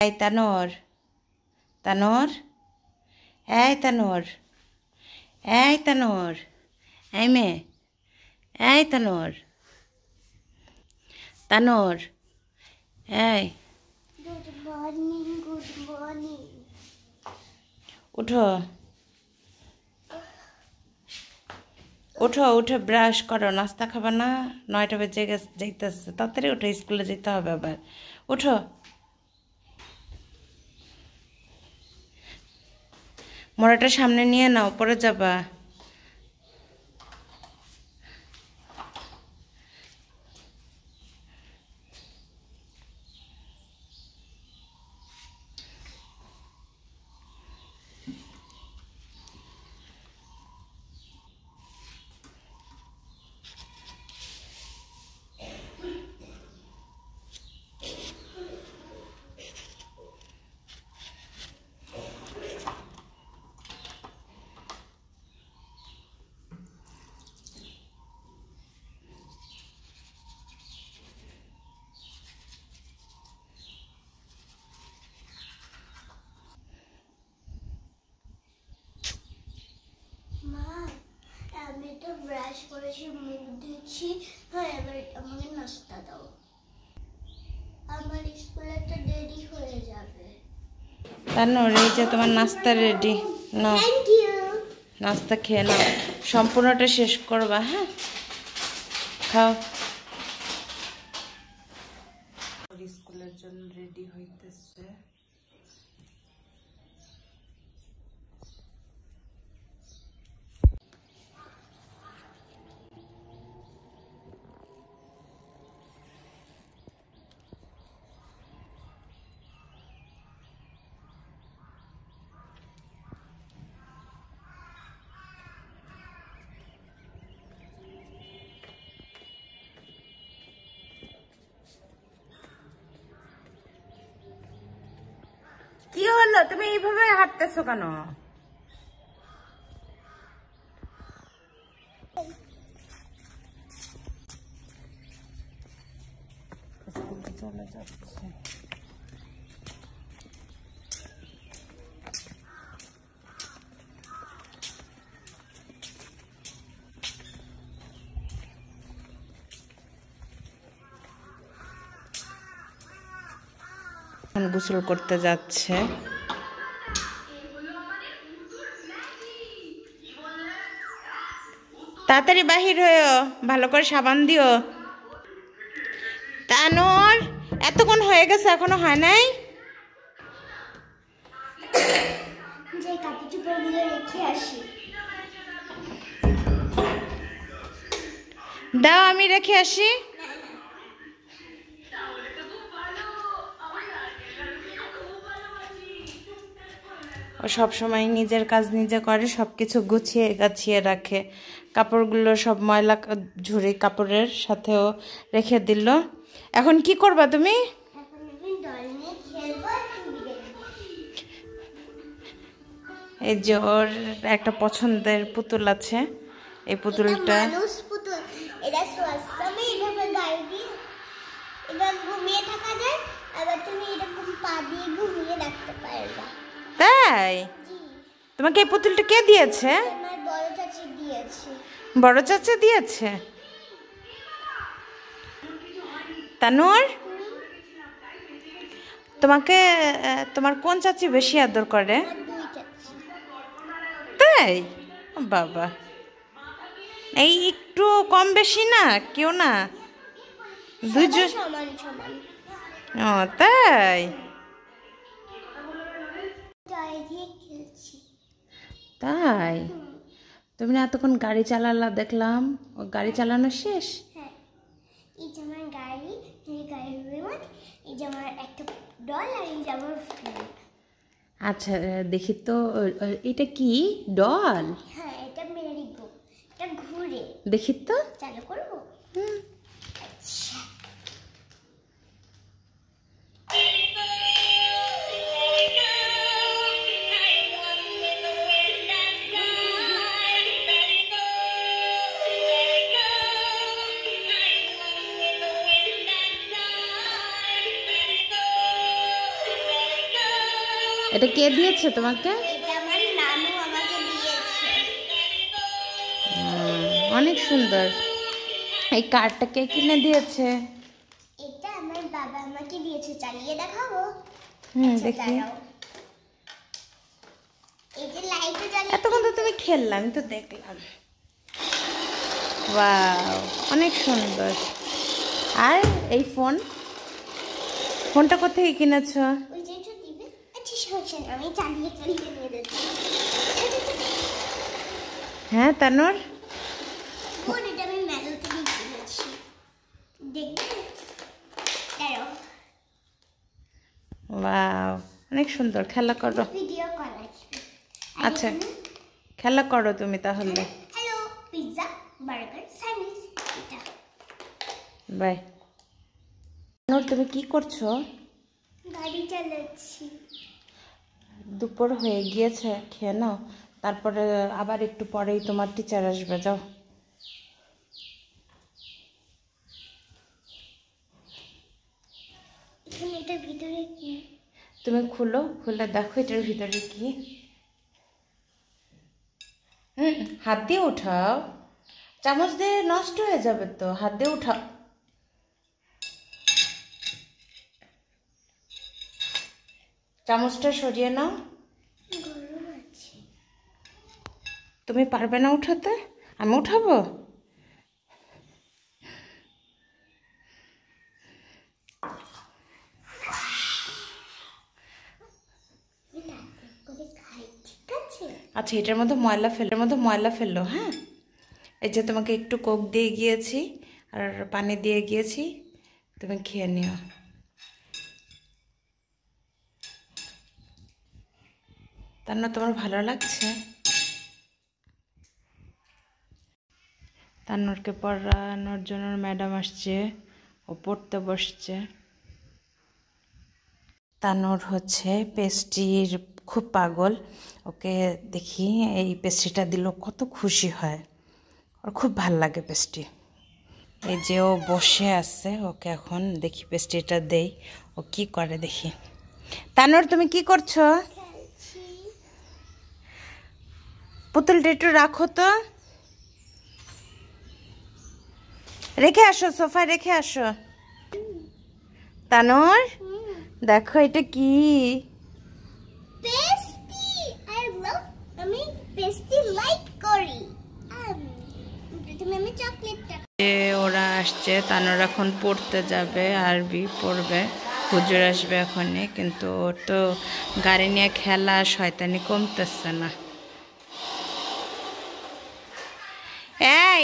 এই তানোর, তানোর, এই তানোর, এই তানোর, এই মেয়ে, এই তানোর, তানোর, এই গুড মর্নিং, গুড মর্নিং। উঠো, উঠো, উঠে ব্রাশ করো, নাস্তা খাবে না? 9টা বেজে যাইতেছে, তাড়াতাড়ি উঠো, স্কুলে যেতে হবে আবার। উঠো, মোড়াটা সামনে নিয়ে নাও, পরে যাবা। মা, আমি তো ব্রাশ করেছি, মুখ ধুচ্ছি। হ্যাঁ, এবার আমাকে নাস্তা দাও। আমার স্কুলে তো দেরি হয়ে যাবে। তানোর, এই যে তোমার নাস্তা রেডি, নাও থ্যাংক ইউ। নাস্তা খেয়ে নাও, সম্পূর্ণটা শেষ করবা। হ্যাঁ, খাও। স্কুলের জন্য রেডি হইতেছে। কি হলো, তুমি এইভাবে হাঁটতেছো কেন? চলে যাচ্ছে। গোসল করতে যাচ্ছে। তাড়াতাড়ি বাহির হয়েও, ভালো করে সাবান দিও। তানোর, এতক্ষণ হয়ে গেছে, এখনো হয় নাই? যে কাপড় চোপড়গুলো রেখে আসি। দাও, আমি রেখে আসি। ও সব সময় নিজের কাজ নিজে করে, সবকিছু গুছিয়ে গাছিয়ে রাখে। কাপড়গুলো সব ময়লা ঝুড়ি কাপড়ের সাথেও রেখে দিল। এখন কি করবা তুমি? এখন আমি ডল নিয়ে খেলবো, টিভি দেখবো। এই যে ওর একটা পছন্দের পুতুল আছে, এই পুতুলটা। মানুষ পুতুল, এটা আমি এভাবে গাড়ি দিয়ে এবার ঘুমিয়ে থাকা যায়, আবার তুমি এরকম পা দিয়ে ঘুমিয়ে রাখতে পারবা। তাই? তোমাকে এই পুতুলটা কে দিয়েছে? আমার বড় চাচি দিয়েছে। বড় চাচা দিয়েছে? তানুর, তোমাকে তোমার কোন চাচি বেশি আদর করে? আমার দুই চাচি। তাই? বাবা, এই একটু কম বেশি না, কেউ না, দুজন সমান সমান। ও তাই? গাড়ি দিয়ে খেলছি। তাই? তুমি না এতক্ষণ গাড়ি চালালা দেখলাম, ও গাড়ি চালানো শেষ? হ্যাঁ, এই যে আমার গাড়ি, এই গাড়ির রিমোট, এই যে আমার একটা ডল, আর এই যে আমার ফ্রেন্ড। আচ্ছা, দেখি তো, এটা কি ডল? হ্যাঁ, এটা মেরি গো, এটা ঘুরে। দেখি তো। চালু করবো? আচ্ছা। এটা কে দিয়েছে তোমাকে? এটা আমার নানু আমাকে দিয়েছে। অনেক সুন্দর। এই কার্ডটা কে কিনে দিয়েছে? এটা আমার বাবা আমাকে দিয়েছে। চালিয়ে দেখাবো? দেখি। এই যে লাইটটা জ্বালিয়ে এতক্ষণ তো তুমি খেললে, আমি তো দেখলাম। ওয়াও, অনেক সুন্দর। আর এই ফোনটা কোথায় কিনেছো? ওই যে একটু দিবে। আচ্ছা সমস্যা নেই, আমি চালিয়ে চালিয়ে নিয়ে যাচ্ছি। হ্যাঁ তানুর, ফোন এটা আমি মেলা থেকে কিনেছি। দেখবে? দাঁড়াও। ওয়াও, অনেক সুন্দর। খেলা করো। ভিডিও কল আসবে। আচ্ছা, খেলা করো তুমি তাহলে। হ্যালো, পিৎজা, বার্গার, স্যান্ডউইচ এটা। বাই। তানুর, তুমি কি করছো? গাড়ি চালাচ্ছি। দুপুর হয়ে গিয়েছে, খেয়ে নাও। তারপরে আবার একটু পরেই তোমার টিচার আসবে, যাও। এখানে এটার ভিতরে কি? তুমি খুলে দেখো এটার ভিতরে কি। হাত দিয়ে উঠাও, চামচ দিয়ে নষ্ট হয়ে যাবে তো, হাত দিয়ে উঠাও। চামচটা সরিয়ে নাও। গরম আছে। তুমি পারবে না উঠাতে? আমি উঠাবো? আচ্ছা, এটার মধ্যে ময়লা ফেললো। হ্যাঁ, এই যে তোমাকে একটু কোক দিয়ে গিয়েছি আর পানি দিয়ে গিয়েছি, তুমি খেয়ে নিও। তার না তোমার ভালো লাগছে? তান্নুরকে পড়ানোর জন্য ম্যাডাম আসছে, ও পড়তে বসছে। তানুর হচ্ছে পেস্ট্রির খুব পাগল। ওকে দেখি এই পেস্ট্রিটা দিল কত খুশি হয়, ওর খুব ভাল লাগে পেস্ট্রি। এই যে ও বসে আছে, ওকে এখন দেখি পেস্ট্রিটা দেই, ও কি করে দেখি। তানুর, তুমি কি করছো? পুতুলটা একটু রাখো তো, রেখে আসো, সোফায় রেখে আসো। তানুর, দেখো এটা কি? পেস্ট্রি। আমি পেস্ট্রি লাইক করি। প্রথমে আমি চকলেটটা। ওরা আসছে, তানুর এখন পড়তে যাবে, আরবি পড়বে। হুজুর আসবে এখনই, কিন্তু ওর তো গাড়ি নিয়ে খেলা, শয়তানি কমতেছে না। এই,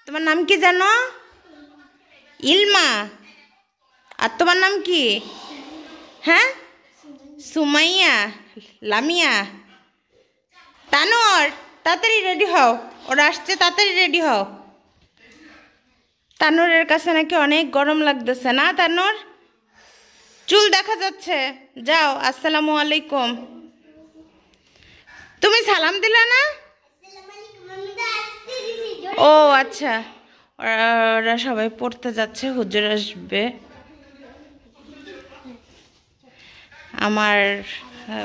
তোমার নাম কি জানো? ইলমা। আর তোমার নাম কি? হ্যাঁ, সুমাইয়া, লামিয়া। তানুর, তাড়াতাড়ি রেডি হও, ওরা আসছে, তাড়াতাড়ি রেডি হও। তানুরের কাছে নাকি অনেক গরম লাগতেছে না? তানুর, চুল দেখা যাচ্ছে, যাও। আসসালামু আলাইকুম। তুমি সালাম দিলে না? ও আচ্ছা, ওরা সবাই পড়তে যাচ্ছে, হুজুর আসবে। আমার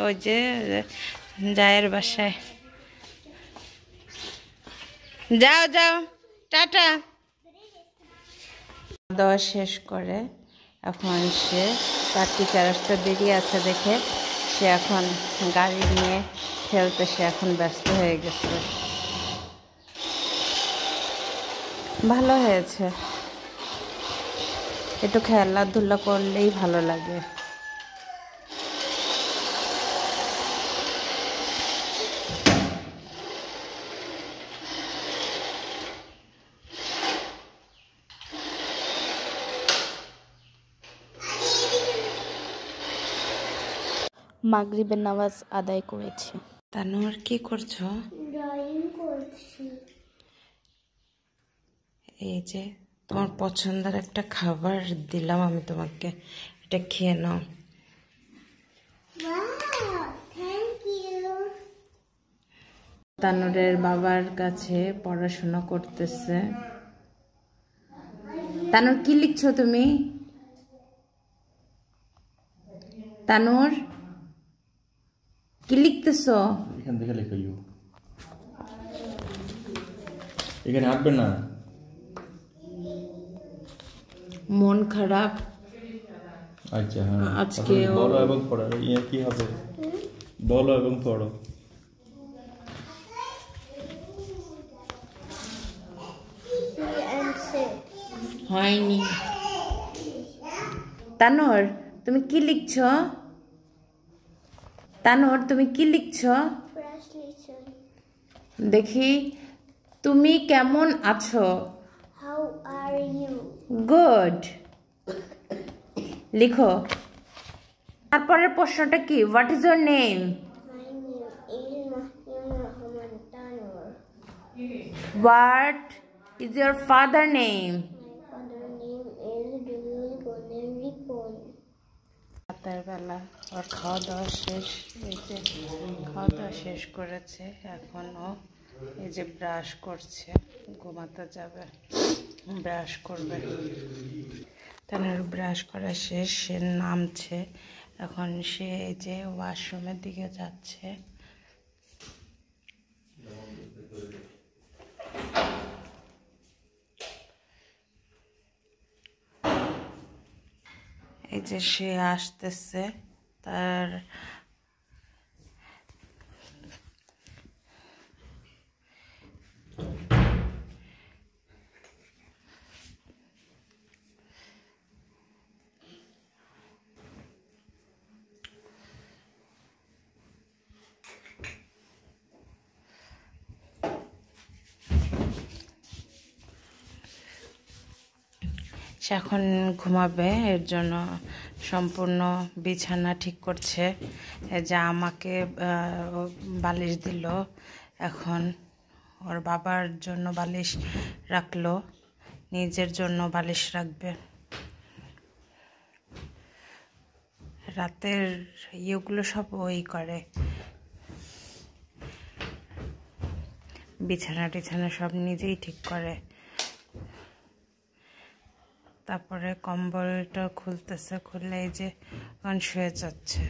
ওই যে জায়ের বাসায়। যাও যাও, টাটা। দেওয়া শেষ করে এখন সে, তার টিচার আসতে দেরি আছে দেখে সে এখন গাড়ি নিয়ে খেলতে, সে এখন ব্যস্ত হয়ে গেছে। ভালো হয়েছে, একটু খেলাধুলা করলেই ভালো লাগে। মাগরিবের নামাজ আদায় করেছি। তানুর, কি করছো? ড্রয়িং করছি। এই যে তোমার পছন্দের একটা খাবার দিলাম আমি তোমাকে, এটা খেয়ে নাও। Thank you. তানুরের বাবার কাছে পড়াশোনা করতেছে। তানুর, কি লিখছো তুমি? তানুর, কি লিখতেছো? এখান থেকে লেখো ইউ। এখানে আঁকবে না। মন খারাপ আচ্ছা হ্যাঁ, আজকে বলো এবং পড়ো। ইয়ে কি হবে? বলো এবং পড়ো। হয়নি। তানোর তুমি কি লিখছো? তানোর তুমি কি লিখছো? দেখি তুমি কেমন আছো? How are you? গুড। লিখো। তারপরের প্রশ্নটা কি? What is your name? My name is Mahim Rahman Tanwar. What is your father name? My father name is Dulul Goner Ripon. রাতের বেলা ওর খাওয়া দাওয়া শেষ। এই যে খাওয়া দাওয়া শেষ করেছে, এখনও এই যে ব্রাশ করছে, ঘুমাতে যাবে, ব্রাশ করবে। তার ব্রাশ করা শেষ, সে নামছে, এখন সে এই যে ওয়াশরুমের দিকে যাচ্ছে। এই যে সে আসতেছে, তার সে এখন ঘুমাবে, এর জন্য সম্পূর্ণ বিছানা ঠিক করছে। যা আমাকে বালিশ দিল, এখন ওর বাবার জন্য বালিশ রাখলো, নিজের জন্য বালিশ রাখবে। রাতের ইয়েগুলো সব ওই করে, বিছানা টিছানা সব নিজেই ঠিক করে। তারপরে কম্বলটা খুলতেছে, খুললে এই যে শুয়ে যাচ্ছে।